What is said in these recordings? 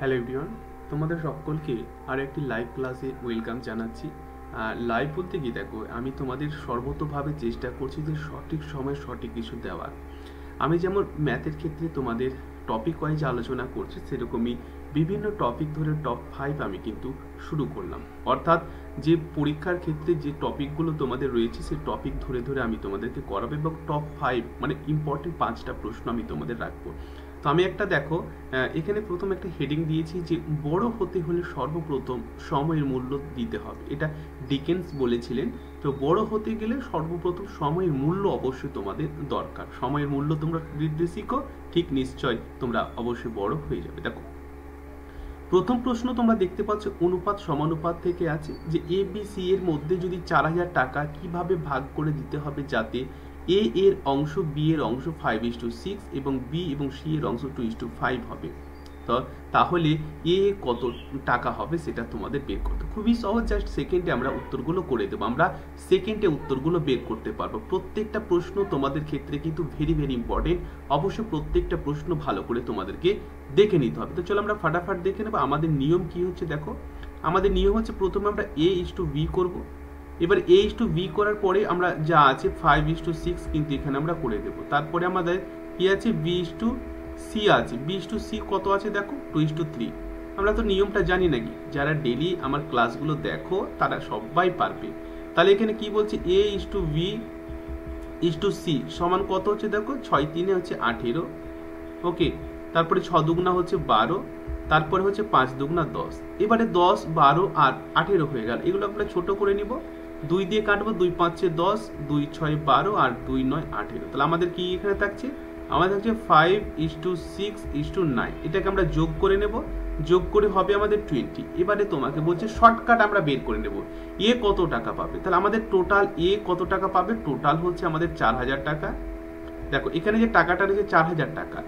Hello everyone, তোমাদের সকলকে আর একটি লাইভ ক্লাসে ওয়েলকাম জানাচ্ছি। লাইভ বলতে কি, দেখো আমি তোমাদের সর্বতোভাবে চেষ্টা করছি যে সঠিক সময়ে সঠিক কিছু দেওয়ার। আমি যেমন ম্যাথের ক্ষেত্রে তোমাদের টপিক ওয়াইজ আলোচনা করছি, সেরকমই বিভিন্ন টপিক ধরে টপ 5 আমি কিন্তু শুরু করলাম। অর্থাৎ যে পরীক্ষার ক্ষেত্রে যে টপিকগুলো তোমাদের রয়েছে সেই টপিক ধরে ধরে আমি তোমাদেরকে করাবো এবং টপ 5 মানে ইম্পর্টেন্ট 5টা প্রশ্ন আমি তোমাদের রাখবো। তো আমি একটা দেখো, এখানে প্রথম একটা হেডিং দিয়েছি যে বড় হতে হলে সর্বপ্রথম সময়ের মূল্য দিতে হবে। এটা ডিকেন্স বলেছিলেন। তো বড় হতে গেলে সর্বপ্রথম সময়ের মূল্য অবশ্যই তোমাদের দরকার। সময়ের মূল্য তোমরা দিতে শিখো, ঠিক নিশ্চয় তোমরা অবশ্যই বড় হয়ে যাবে। দেখো প্রথম প্রশ্ন তোমরা দেখতে পাচ্ছ অনুপাত সমানুপাত থেকে আছে যে এ বি সি এর মধ্যে যদি 4000 টাকা কিভাবে ভাগ করে দিতে হবে যাতে এ এর অংশ বি এর অংশ 5:6 এবং বি এবং সি এর অংশ 2:5 হবে। তো তাহলে এ কত টাকা হবে সেটা তোমাদের বের করতে খুবই সহজ। জাস্ট সেকেন্ডে আমরা উত্তরগুলো করে দেবো। আমরা সেকেন্ডে উত্তরগুলো বের করতে পারবো। প্রত্যেকটা প্রশ্ন তোমাদের ক্ষেত্রে কিন্তু ভেরি ভেরি ইম্পর্টেন্ট। অবশ্যই প্রত্যেকটা প্রশ্ন ভালো করে তোমাদেরকে দেখে নিতে হবে। তো চলো আমরা ফাটাফাট দেখে নেবো আমাদের নিয়ম কি হচ্ছে। দেখো আমাদের নিয়ম হচ্ছে প্রথমে আমরা a:b করব। এবার a:b করার পরে আমরা যা আছে 5:6 কিন্তু এখানে আমরা করে দেবো। তারপরে আমাদের কি আছে b:c আছে। b:c কত আছে দেখো 2:3। আমরা তো নিয়মটা জানি নাকি, যারা ডেলি আমার ক্লাসগুলো দেখো তারা সবাই পারবে। তাহলে এখানে কি বলছে a:b:c সমান কত হচ্ছে দেখো 6×3 হচ্ছে 18। ওকে, তারপরে 6×2 হচ্ছে 12, তারপরে হচ্ছে 5×2 10। এবারে 10, 12 আর 18 হয়ে গেল। এগুলো আমরা ছোট করে নিব, 2 দিয়ে কাটবো, 2×5 = 10, 2×6 = 12 আর 2×9 = 18। তাহলে আমাদের কি এখানে থাকছে, আমাদের থাকছে 5:6:9। এটাকে আমরা যোগ করে নেব, যোগ করে হবে আমাদের 20। এবারে তোমাকে বলছে শর্টকাট আমরা বের করে নেব এ কত টাকা পাবে। তাহলে আমাদের টোটাল এ কত টাকা পাবে, টোটাল হচ্ছে আমাদের 4000 টাকা। দেখো এখানে যে টাকাটা রয়েছে 4000 টাকা।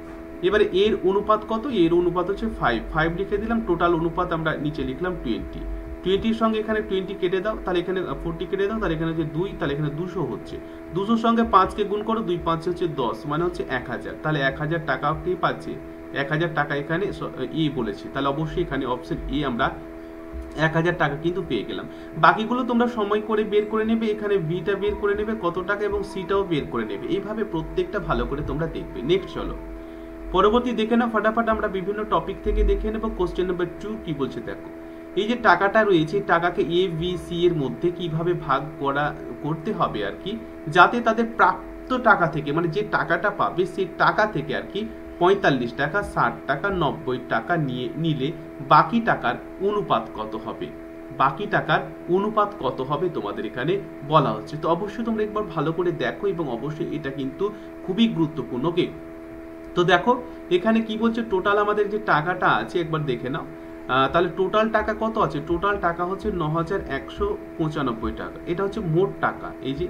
এবারে এর অনুপাত কত, এর অনুপাত হচ্ছে 5 লিখে দিলাম। টোটাল অনুপাত আমরা নিচে লিখলাম 20 সঙ্গে এখানে 20 কেটে দাও, তাহলে এখানে 40 কেটে দাও, তাহলে এখানে হচ্ছে 2, তাহলে এখানে 200 হচ্ছে। 200 সঙ্গে 5কে গুণ করো, 2×5 হচ্ছে 10, মানে হচ্ছে 1000। তাহলে 1000 টাকা কে পাচ্ছে, 1000 টাকা এখানে এ বলেছে। তাহলে অবশ্যই এখানে অপশন এ আমরা 1000 টাকা কিন্তু পেয়ে গেলাম। বাকিগুলো তোমরা সময় করে বের করে নেবে। এখানে বিটা বের করে নেবে কত টাকা এবং সিটাও বের করে নেবে। এইভাবে প্রত্যেকটা ভালো করে তোমরা দেখবে। নেক্সট চলো পরবর্তী দেখে নাও ফাটাফাট। আমরা বিভিন্ন টপিক থেকে দেখে নেব। কোশ্চেন নাম্বার 2 কি বলছে দেখো, এই যে টাকাটা রয়েছে টাকাকে এ বি সি এর মধ্যে কিভাবে ভাগ করতে হবে আর কি, যাতে তাদের প্রাপ্ত টাকা থেকে মানে যে টাকাটা পাবে সেই টাকা থেকে আর কি 45 টাকা, 60 টাকা, 90 টাকা নিলে বাকি টাকার অনুপাত কত হবে। বাকি টাকার অনুপাত কত হবে তোমাদের এখানে বলা হচ্ছে। তো অবশ্যই তোমরা একবার ভালো করে দেখো এবং অবশ্যই এটা কিন্তু খুবই গুরুত্বপূর্ণ। ওকে, তো দেখো এখানে কি বলছে, টোটাল আমাদের যে টাকাটা আছে একবার দেখে নাও। তাহলে টোটাল টাকা কত আছে, টোটাল টাকা হচ্ছে 9195 টাকা। এটা হচ্ছে মোট টাকা। এই যে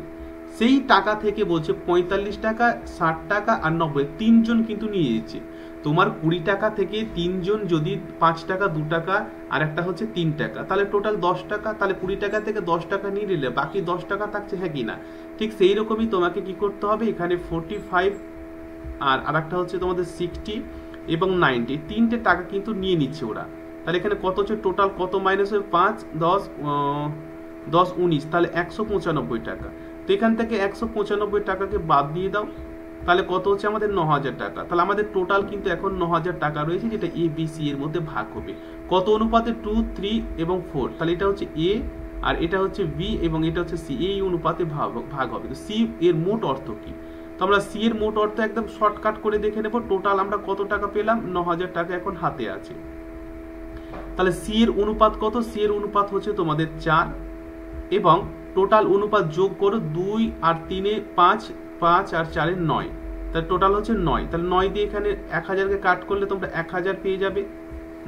সেই টাকা থেকে বলছে 45 টাকা, 60 টাকা আর 90 তিনজন কিন্তু নিয়ে যাচ্ছে। তোমার 20 টাকা থেকে তিনজন যদি 5 টাকা, 2 টাকা আর একটা হচ্ছে 3 টাকা, তাহলে টোটাল 10 টাকা। তাহলে 20 টাকা থেকে 10 টাকা নিয়ে নিলে বাকি 10 টাকা থাকছে, হ্যাঁ কি না? ঠিক সেই রকমই তোমাকে কি করতে হবে, এখানে 45 আর আরেকটা হচ্ছে তোমাদের 60 এবং 90 তিনটে টাকা কিন্তু নিয়ে নিচ্ছে ওরা। তাহলে এখানে কত হচ্ছে টোটাল, কত মাইনাস হবে 5, 10, 19, তাহলে 195 টাকা। তো এখান থেকে 195 টাকাকে বাদ দিয়ে দাও, তাহলে কত হচ্ছে আমাদের 9000 টাকা। তাহলে আমাদের টোটাল কিন্তু এখন 9000 টাকা রয়েছে, যেটা এ বি সি এর মধ্যে ভাগ হবে কত অনুপাতে, 2, 3 এবং 4। তাহলে এটা হচ্ছে এ আর এটা হচ্ছে বি এবং এটা হচ্ছে সি, এই অনুপাতে ভাগ হবে। তো সি এর মোট অর্থ কি, তো আমরা সি এর মোট অর্থ একদম শর্টকাট করে দেখে নেব। টোটাল আমরা কত টাকা পেলাম, 9000 টাকা এখন হাতে আছে। তাহলে সি এর অনুপাত কত, সি এর অনুপাত হচ্ছে তোমাদের 4 এবং টোটাল অনুপাত যোগ করো, 2 আর 3 5, 5 আর 4 9, তাহলে টোটাল হচ্ছে 9। তাহলে 9 দিয়ে এখানে 1000কে কাট করলে তোমরা 1000 পেয়ে যাবে।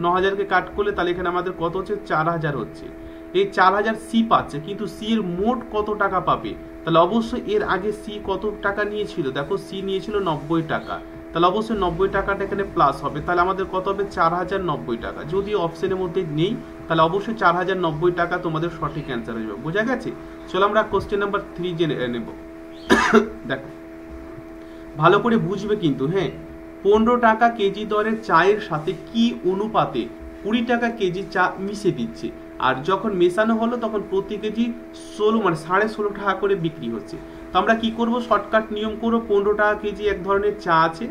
9000কে কাট করলে তাহলে এখানে আমাদের কত হচ্ছে 4000 হচ্ছে। এই 4000 সি পাচ্ছে, কিন্তু সি এর মোট কত টাকা পাবে, তাহলে অবশ্যই এর আগে সি কত টাকা নিয়েছিল, দেখো সি নিয়েছিল 90 টাকা। তাহলে অবশ্যই 90 টাকাটা এখানে প্লাস হবে। তাহলে আমাদের কত হবে 4090 টাকা। যদি অপশনের মধ্যে নেই তাহলে অবশ্যই 4090 টাকা তোমাদের সঠিক অ্যান্সার হয়ে যাবে। বোঝা গেছে? চলো আমরা কোশ্চেন নাম্বার 3 জেনে নেব। দেখো ভালো করে বুঝবে কিন্তু, হ্যাঁ। 15 টাকা কেজি দরে চায়ের সাথে কি অনুপাতে 20 টাকা কেজি চা মিশে দিচ্ছে, আর যখন মেশানো হলো তখন প্রতি কেজি 16 মানে 16.5 টাকা করে বিক্রি হচ্ছে। তো আমরা কি করব, শর্টকাট নিয়ম করবো, 15 টাকা কেজি এক ধরনের চা আছে,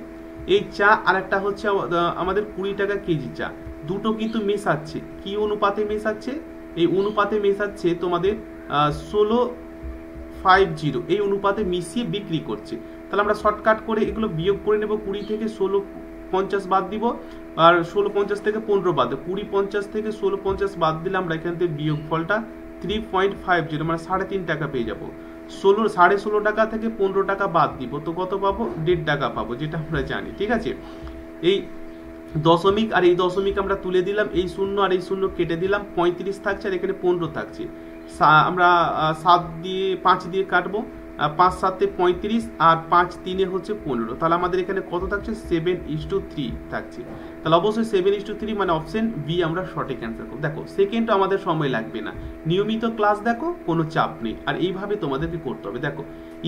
এই চা আর একটা হচ্ছে আমাদের 20 টাকা কেজি চা, দুটো কিন্তু মেশাচ্ছে। কি অনুপাতে মেশাচ্ছে? এই অনুপাতে মেশাচ্ছে তোমাদের 16:50 এই অনুপাতে মিশিয়ে বিক্রি করছে। তাহলে আমরা শর্টকাট করে এগুলো বিয়োগ করে নেব, 20 থেকে 16.50 বাদ দিব, আর 16.50 থেকে 15 বাদ দেবো, 20.50 থেকে 16.50 বাদ দিলে আমরা এখান থেকে বিয়োগ ফলটা 3.50 মানে 3.5 টাকা পেয়ে যাবো। 16.5 টাকা থেকে 15 টাকা বাদ দিব, তো কত পাবো? 1.5 টাকা পাবো, যেটা আমরা জানি। ঠিক আছে, এই দশমিক আর এই দশমিক আমরা তুলে দিলাম, এই শূন্য আর এই শূন্য কেটে দিলাম, 35 থাকছে আর এখানে 15 থাকছে। আমরা 5 দিয়ে কাটবো, 5 7 35 আর 5 3 হচ্ছে 15, তাহলে আমাদের এখানে কত থাকছে? 7:3 থাকছে। তাহলে অবশ্যই 7:3 মানে অপশন বি আমরা সঠিক অ্যান্সার করব। দেখো সেকেন্ডও আমাদের সময় লাগবে না, নিয়মিত ক্লাস দেখো, কোনো চাপ নেই, আর এইভাবে তোমাদেরকে করতে হবে। দেখো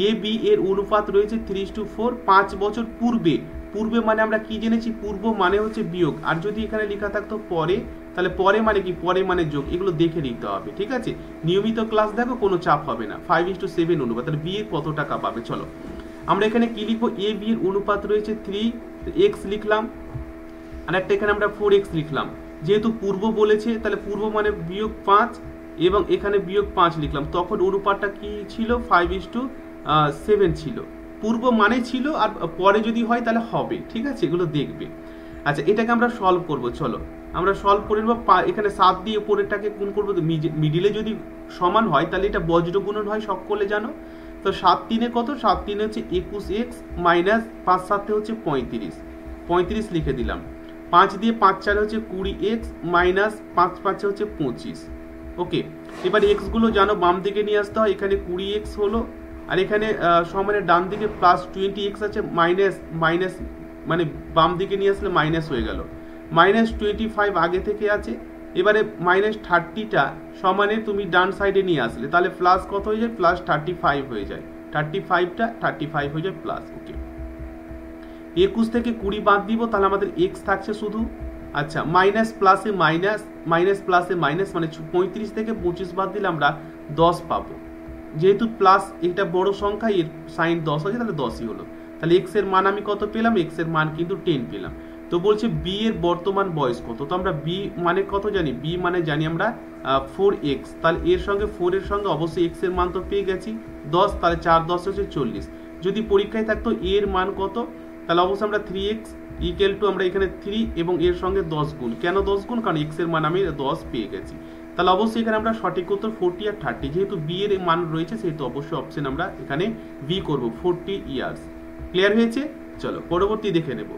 এ বি এর অনুপাত রয়েছে 3:4, 5 বছর পূর্বে। পূর্বে মানে আমরা কি জেনেছি? পূর্ব মানে হচ্ছে বিয়োগ, আর যদি এখানে লেখা থাকতো পরে, তাহলে পরে মানে কি? পরে মানে যোগ, এগুলো দেখে নিতে হবে। ঠিক আছে, নিয়মিত ক্লাস দেখো, কোনো চাপ হবে না। 5:7 অনুপাত, তাহলে বি এর কত টাকা পাবে? চলো আমরা এখানে কি লিখবো? এ বি এর অনুপাত রয়েছে 3x লিখলাম, আর একটা এখানে আমরা 4x লিখলাম। যেহেতু পূর্ব বলেছে, তাহলে পূর্ব মানে বিয়োগ 5 এবং এখানে বিয়োগ 5 লিখলাম, তখন অনুপাতটা কি ছিল? 5:7 ছিল। পূর্ব মানে ছিল, আর পরে যদি হয় তাহলে হবে। ঠিক আছে, এগুলো দেখবে। আচ্ছা, এটাকে আমরা সলভ করব। চলো আমরা সলভ করে নেব। এখানে 7 দিয়ে উপরেরটাকে গুণ করবো, মিডিলে যদি সমান হয় তাহলে এটা বজ্র গুণন হয়, সকলে জানো। তো 7 3 কত? 7 3 হচ্ছে 21x মাইনাস 5 7 হচ্ছে 35 লিখে দিলাম। 5 দিয়ে 5 4 হচ্ছে 20x মাইনাস 5 5 হচ্ছে 25। ওকে, এবার x গুলো জানো বাম দিকে নিয়ে আসতে হয়। এখানে 20x হলো, আর এখানে সমানের ডান দিকে প্লাস 20x আছে, মাইনাস মানে বাম দিকে নিয়ে আসলে মাইনাস হয়ে গেল। -25 আগে থেকে আছে, এবারে -30টা সমানে তুমি ডান সাইডে নিয়ে আসলে, তাহলে প্লাস কত হয়ে যায়? প্লাস 35 হয়ে যায়। 35 হয়ে যায় প্লাস। ওকে, 21 থেকে 20 বাদ দিব, তাহলে আমাদের x থাকছে শুধু। আচ্ছা, মাইনাস প্লাসে মাইনাস, মাইনাস প্লাসে মাইনাস, মানে 35 থেকে 25 বাদ দিলে আমরা 10 পাবো। যেহেতু প্লাস এটা বড় সংখ্যা, এর সাইন 10 আছে, তাহলে 10ই হলো। তাহলে x এর মান আমি কত পেলাম? x এর মান কিন্তু 10 পেলাম। তো বলছে b এর বর্তমান বয়স কত? তো আমরা b মানে কত জানি? b মানে জানি আমরা 4x, তাহলে এর সঙ্গে 4 এর সঙ্গে অবশ্যই x এর মান তো পেয়ে গেছি 10, তাহলে 4 10 হচ্ছে 40। যদি পরীক্ষায় থাকতো এর মান কত, তাহলে অবশ্যই আমরা 3x ইকুয়াল টু আমরা এখানে 3 এবং এর সঙ্গে 10 গুণ। কেন 10 গুণ? কারণ x এর মান আমি 10 পেয়ে গেছি। তাহলে অবশ্যই এখানে আমরা সঠিক উত্তর 40 আর 30, যেহেতু b এর মান রয়েছে সেহেতু অবশ্যই অপশন আমরা এখানে b করব, 40 ইয়ার্স। ক্লিয়ার হয়েছে? চলো পরবর্তী দেখে নেব।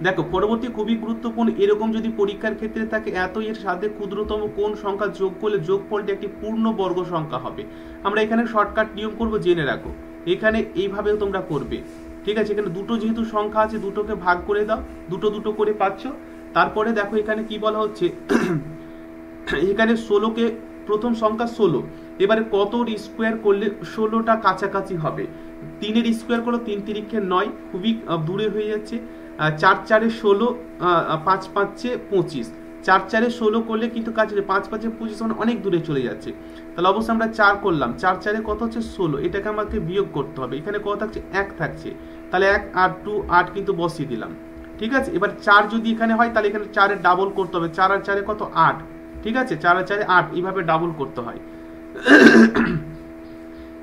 দেখো পরবর্তী খুবই গুরুত্বপূর্ণ। এরকম যদি পরীক্ষার ক্ষেত্রে থাকে, এত এর সাথে ক্ষুদ্রতম কোন সংখ্যা যোগ করলে যোগফলটি একটি পূর্ণ বর্গ সংখ্যা হবে। আমরা এখানে শর্টকাট নিয়ম করব, জেনে রাখো। এখানে এইভাবেও তোমরা করবে। ঠিক আছে, এখানে দুটো যেহেতু সংখ্যা আছে, দুটোকে ভাগ করে দাও, দুটো দুটো করে পাচ্ছ। তারপরে দেখো এখানে কি বলা হচ্ছে, এখানে 16কে প্রথম সংখ্যা 16, এবারে কত স্কোয়ার করলে 16টা কাছাকাছি হবে? 3 এর স্কোয়ার করলো 3 3 9, খুবই দূরে হয়ে যাচ্ছে। 4 4 16, 5 5 25, 4 4 16 করলে কিন্তু কাছে, 5 5 25 মানে অনেক দূরে চলে যাচ্ছে। তাহলে অবশ্যই আমরা 4 করলাম, 4 4 কত হচ্ছে 16, এটাকে আমাকে বিয়োগ করতে হবে। এখানে কত থাকছে? 1 থাকছে, তাহলে 1 আর 2 8 কিন্তু বসিয়ে দিলাম। ঠিক আছে, এবার 4 যদি এখানে হয় তাহলে এখানে 4 এর ডাবল করতে হবে, 4 আর 4 কত? 8। ঠিক আছে, 4 আর 4 8, এইভাবে ডাবল করতে হয়।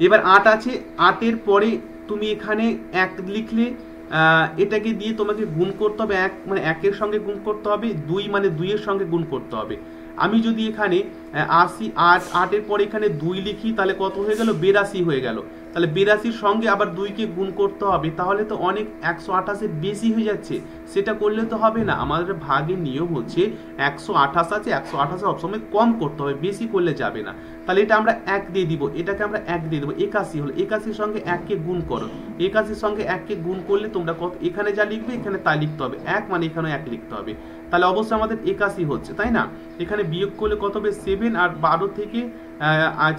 এবার 8 আছে, 8 এর পরে তুমি এখানে 1 লিখলে, এটাকে দিয়ে তোমাকে গুণ করতে হবে, 1 মানে 1 এর সঙ্গে গুণ করতে হবে, 2 মানে 2 এর সঙ্গে গুণ করতে হবে। আমি যদি এখানে 80 8 এর পরে এখানে 2 লিখি, তাহলে কত হয়ে গেল? 82 হয়ে গেল। তাহলে 82-র সঙ্গে আবার 2কে গুণ করতে হবে, তাহলে তো অনেক 128 বেশি হয়ে যাচ্ছে, সেটা করলে তো হবে না। আমাদের ভাগের নিয়ম হচ্ছে 128 আছে, 128 সবসময় কম করতে হবে, বেশি করলে যাবে না। তাহলে এটা আমরা 1 দিয়ে দিব, এটাকে আমরা 1 দিয়ে দেবো। 81 হলো, 81-র সঙ্গে 1কে গুণ করো, 81-র সঙ্গে 1কে গুণ করলে তোমরা কত? এখানে যা লিখবে এখানে তাই লিখতে হবে, 1 মানে এখানে 1 লিখতে হবে। তাহলে অবশ্যই আমাদের 81 হচ্ছে, তাই না? এখানে বিয়োগ করলে কত হবে? 7, আর 12 থেকে আজ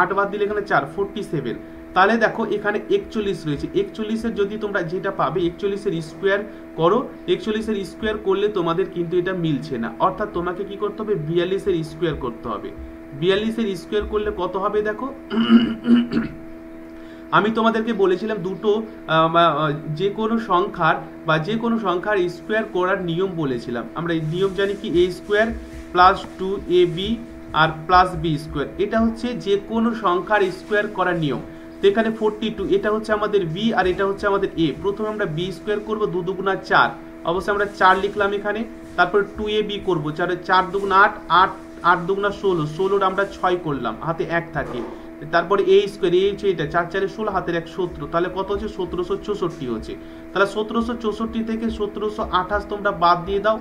8 বাদ দিলে এখানে 4, 47। তাহলে দেখো এখানে 41 রয়েছে। 41-এর যদি তোমরা যেটা পাবে 41-এর স্কোয়ার করো, 41-এর স্কোয়ার করলে তোমাদের কিন্তু এটা মিলছে না, অর্থাৎ তোমাকে কি করতে হবে 42-এর স্কোয়ার করতে হবে। 42-এর স্কোয়ার করলে কত হবে দেখো আমি তোমাদেরকে বলেছিলাম দুটো যে কোনো সংখ্যার স্কোয়ার করার নিয়ম বলেছিলাম। আমরা এই নিয়ম জানি কি, a স্কোয়ার প্লাস 2ab আর প্লাস b স্কোয়ার, এটা হচ্ছে যে কোনো সংখ্যার স্কোয়ার করার নিয়ম। তো এখানে 42, এটা হচ্ছে আমাদের b আর এটা হচ্ছে আমাদের a। প্রথমে আমরা b স্কোয়ার করবো, 2 দুগুণা 4, অবশ্যই আমরা 4 লিখলাম এখানে। তারপর 2ab করবো, 4 দুগুণা 8, 8 দুগুণা 16, 16 আমরা 6 করলাম, হাতে 1 থাকে। তারপরে a স্কোয়ার, a হচ্ছে এটা 4 4 16, হাতের 1 17, তাহলে কত হচ্ছে 1764 হচ্ছে। তাহলে 1764 থেকে 1728 তোমরা বাদ দিয়ে দাও।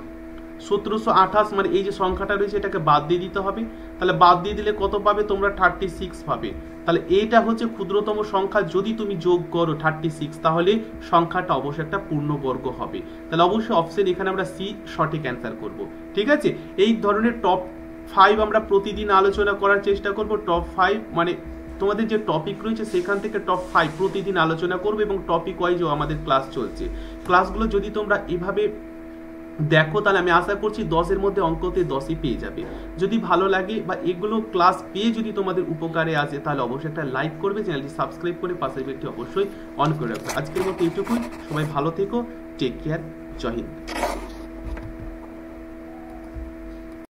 1728 মানে এই যে সংখ্যাটা রয়েছে এটাকে বাদ দিয়ে দিতে হবে। তাহলে বাদ দিয়ে দিলে কত পাবে তোমরা 36 পাবে। তাহলে এইটা হচ্ছে ক্ষুদ্রতম সংখ্যা, যদি তুমি যোগ করো 36 তাহলে সংখ্যাটা অবশ্যই একটা পূর্ণবর্গ হবে। তাহলে অবশ্যই অপশন এখানে আমরা সি সঠিক অ্যান্সার করব। ঠিক আছে, এই ধরনের টপ 5 আমরা প্রতিদিন আলোচনা করার চেষ্টা করব। টপ 5 মানে তোমাদের যে টপিক রয়েছে সেখান থেকে টপ 5 প্রতিদিন আলোচনা করবে, এবং টপিক ওয়াইজও আমাদের ক্লাস চলছে। ক্লাসগুলো যদি তোমরা এভাবে দেখো তাহলে আমি আশা করছি 10-এর মধ্যে অঙ্কতে 10ই পেয়ে যাবে। যদি ভালো লাগে বা এগুলো ক্লাস পেয়ে যদি তোমাদের উপকারে আসে তাহলে অবশ্যই একটা লাইক করবে, চ্যানেলটি সাবস্ক্রাইব করে পাশের বেলটি অবশ্যই অন করে রাখবে। আজকের মতো এইটুকুই, সবাই ভালো থেকো, টেক কেয়ার, জয় হিন্দ।